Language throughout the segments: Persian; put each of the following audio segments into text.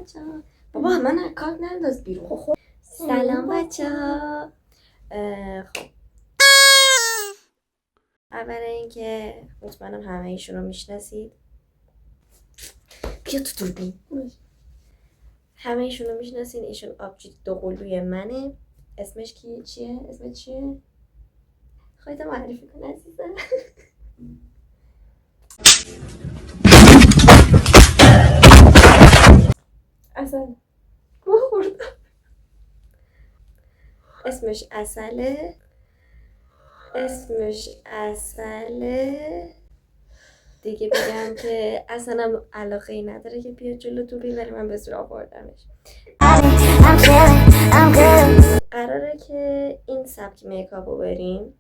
بچه ها. بابا من کار ننداز بیرون. خب سلام بچه ها. خب اول اینکه مطمئنم همه ایشون رو میشناسید. بیا تو دوربین. همه ایشون رو میشناسین. ایشون آبجی دوقلوی منه. اسمش چیه؟ اسمت چیه؟ خودت معرفی کن عزیزم. اصل خوردم. اسمش عسله. دیگه بگم که اصلا علاقه ای نداره که بیاد جلو دوربین، ولی من به زور آوردمش. قراره که این سبک میکاپ رو بریم.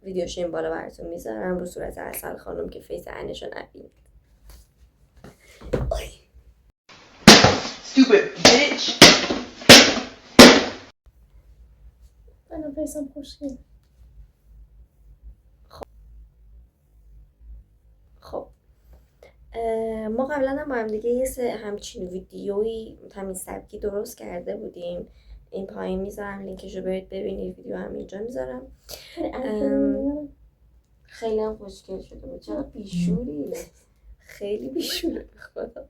ویدیوش این بالا براتون میذارم رو صورت عسل خانم که فیس عینشو نبینید. Stupid bitch. من فیسم خوشگل. خب ما قبلا هم با هم دیگه یه همچین ویدیویی همین سبکی درست کرده بودیم. این پایین میذارم لینکشو برید ببینید. ویدیو هم اینجا میذارم. خیلی هم خوشگل شده بود. چقدر بیشوری. خیلی بیشوری خدا.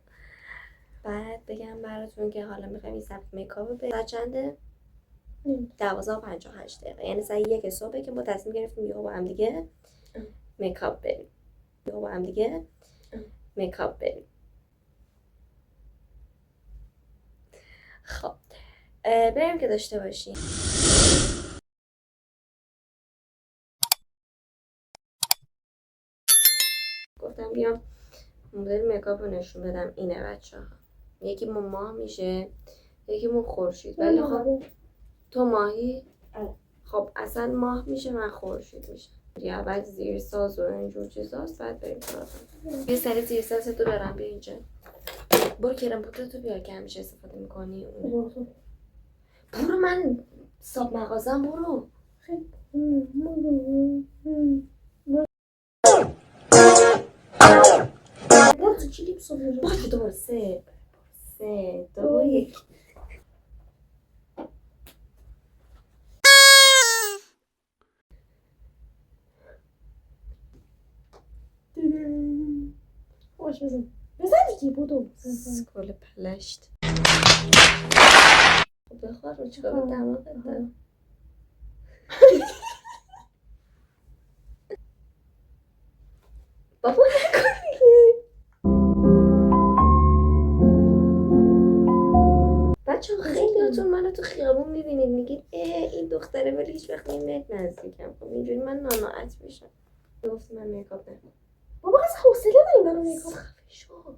بعد بگم براتون که حالا میخوایم این سبک میکاپ رو بریم. چنده؟ 12:58 یعنی ساعت 1 صبح که ما تصمیم گرفتیم یهو با هم دیگه میکاپ بریم. خب بریم که داشته باشیم. گفتم بیام مدل میکاپ رو نشون بدم. اینه بچه ها. یکی مون ماه میشه، یکی مون خورشید. ولی خب تو ماهی؟ خب اصلا ماه میشه، من خورشید میشه. اول زیر ساز و اینجور چیزاست، بعد بریم سراغ. یه سری زیر ساز تو برم بیا اینجا. برو کرم پودرتو بیار که همیشه استفاده میکنی. برو من صاحب مغازم. برو. برو تو کلیپ برو. دو 3 2 1. خوش بزن دیگه بودو سکول پلشت. بخور رو چیکار به دماغت دارم. بابا نکن دیگه. بچه خیلیاتون منو تو خیابون میبینید میگید این دختره ولی هیچ وقت نمیاد نزدیکم. خب اینجوری من ناراحت میشم. گفت من میکاپ نکنم. بابا از حوصله داری منو میکاپ شو.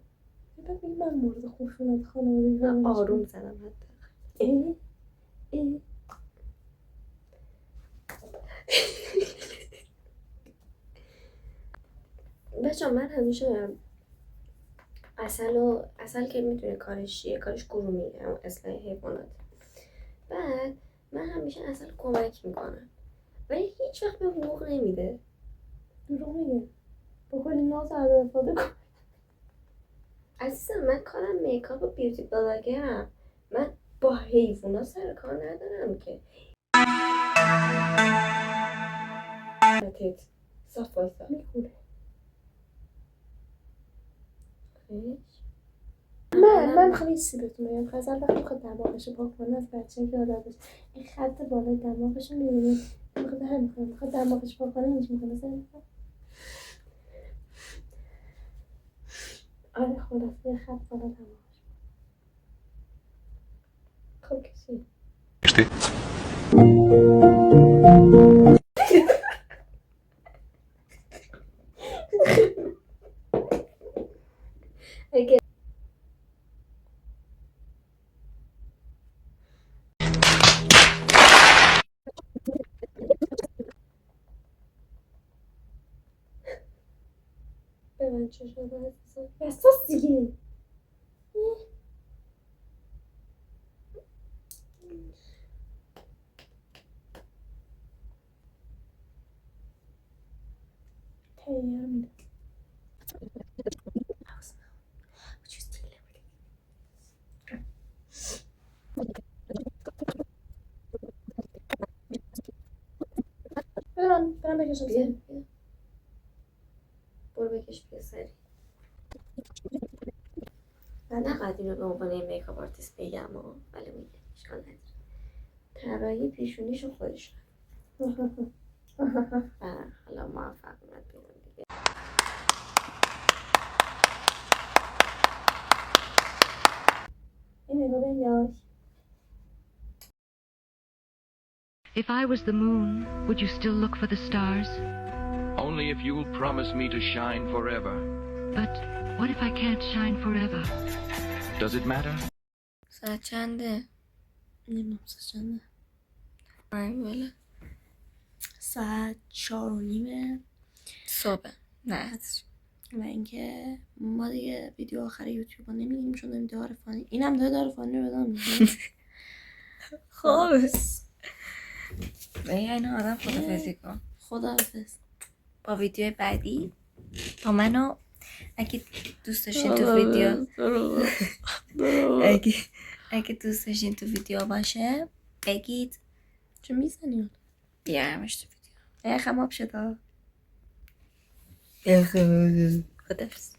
بعد میگی من مورد خشونت خانوادگی آروم زدم حتی. بچه من همیشه اصل که میدونه کارش چیه. کارش گرومی، اصلاح حیوانات. بعد من همیشه اصل کمک میکنم ولی هیچ وقت به حقوق نمیده. دروغ میگه. با کلی ناز ازت استفاده کن. عزیزم من کارم میکاپ و بیوتی بلاگرم. من با حیوونا سر کار ندارم که. صاف وایسا میخوره. من خیلی چیزی بهتون بگم. خزل وقتی میخواد دماغشو پاک کنه از بچه که آدمش این خط بالای دماغشو میبینید میخواد دماغش پاک کنه اینش میکنه سر آره خلاص یه خط بالا دماغش. خب کسی اگه به من چه شده عزیزم؟ بساس دیگه تیار میده برم بکشم بیا سری. بیا برو بکش بیا سری. نقدر اینو به عنوان یه میکاپ آرتیست بگم ولی میگه اشکال نداره. طراحی پیشونیشو خودش حالا موفق اومد بیرون دیگه. این نگاه به یاش. If I was the moon, would you still look for the stars? Only if you will promise me to shine forever. But what if I can't shine forever? Does it matter? ساعت چنده؟ نمیدونم ساعت چنده. بله ساعت 4:30 صبح نه و اینکه ما دیگه ویدیو آخر یوتیوب رو نمیگیم چون داریم دار فانی. اینم داره دار فانی رو بدم میگه. خب به این آدم خدافزی کن. خداحافظ. با ویدیو بعدی با منو اگه دوست داشتین تو ویدیو اگه دوست داشتین تو ویدیو باشه بگید. چه میزنی؟ بیارمش تو ویدیو. خماب شد. خدافز.